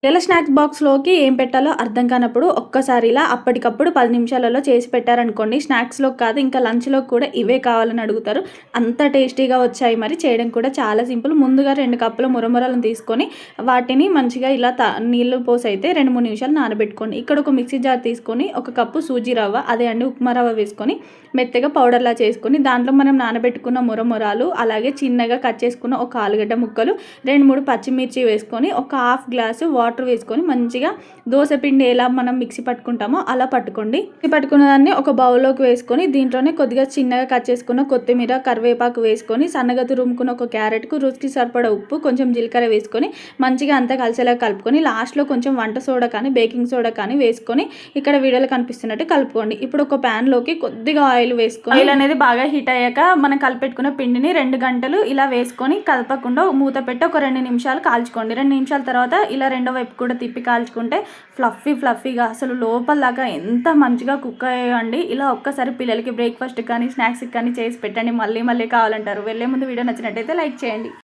పిల్లల స్నాక్స్ బాక్స్‌లోకి ఏం పెట్టాలో అర్థం కానప్పుడు ఒక్కసారి ఇలా అప్పటికప్పుడు 10 నిమిషాలలో చేసి పెట్టారనుకోండి, స్నాక్స్‌లోకి కాదు ఇంకా లంచ్‌లోకి కూడా ఇవే కావాలని అడుగుతారు. అంత టేస్టీగా వచ్చాయి మరి. చేయడం కూడా చాలా సింపుల్. ముందుగా 2 కప్పుల మురమురలను తీసుకొని వాటిని మంచిగా ఇలా నీళ్లు పోసైతే 2, 3 నిమిషాలు నానబెట్టుకోండి. ఇక్కడ ఒక మిక్సీ జార్ తీసుకొని ఒక కప్పు సూజీ రవ్వ అదే అండి ఉప్మా రవ్వ వేసుకొని మెత్తగా పౌడర్‌లా చేసుకొని దాంట్లో మనం నానబెట్టుకున్న మురమురాలు, అలాగే చిన్నగా కట్ చేసుకున్న ఒక ఆలుగడ్డ ముక్కలు, 2, 3 పచ్చిమిర్చి వేసుకొని ఒక హాఫ్ గ్లాసు వాటర్ వేసుకొని మంచిగా దోస పిండి ఎలా మనం మిక్సీ పట్టుకుంటామో అలా పట్టుకోండి. మిక్సీ పట్టుకున్న దాన్ని ఒక బౌల్లోకి వేసుకొని దీంట్లోనే కొద్దిగా చిన్నగా కట్ చేసుకున్న కొత్తిమీర, కరివేపాకు వేసుకొని సన్నగా తురుముకున్న ఒక క్యారెట్‌కు రుచికి సరిపడా ఉప్పు, కొంచెం జీలకర్ర వేసుకొని మంచిగా అంతా కలిసేలా కలుపుకొని లాస్ట్‌లో కొంచెం వంట సోడా కానీ బేకింగ్ సోడా కానీ వేసుకొని ఇక్కడ వీడియోలో కనిపిస్తున్నట్టు కలుపుకోండి. ఇప్పుడు ఒక ప్యాన్‌లోకి కొద్దిగా ఆయిల్ వేసుకొని ఆయిల్ అనేది బాగా హీట్ అయ్యాక మనం కలిపెట్టుకున్న పిండిని 2 గంటలు ఇలా వేసుకొని కలపకుండా మూత పెట్టి ఒక 2 నిమిషాలు కాల్చుకోండి. 2 నిమిషాల తర్వాత ఇలా రెండో వైపు కూడా తిప్పి కాల్చుకుంటే ఫ్లఫీగా అసలు లోపల దాకా ఎంత మంచిగా కుక్ అయ్యాయండి. ఇలా ఒక్కసారి పిల్లలకి బ్రేక్ఫాస్ట్ కానీ స్నాక్స్కి కానీ చేసి పెట్టండి. మళ్ళీ కావాలంటారు. వెళ్ళే ముందు వీడియో నచ్చినట్టయితే లైక్ చేయండి.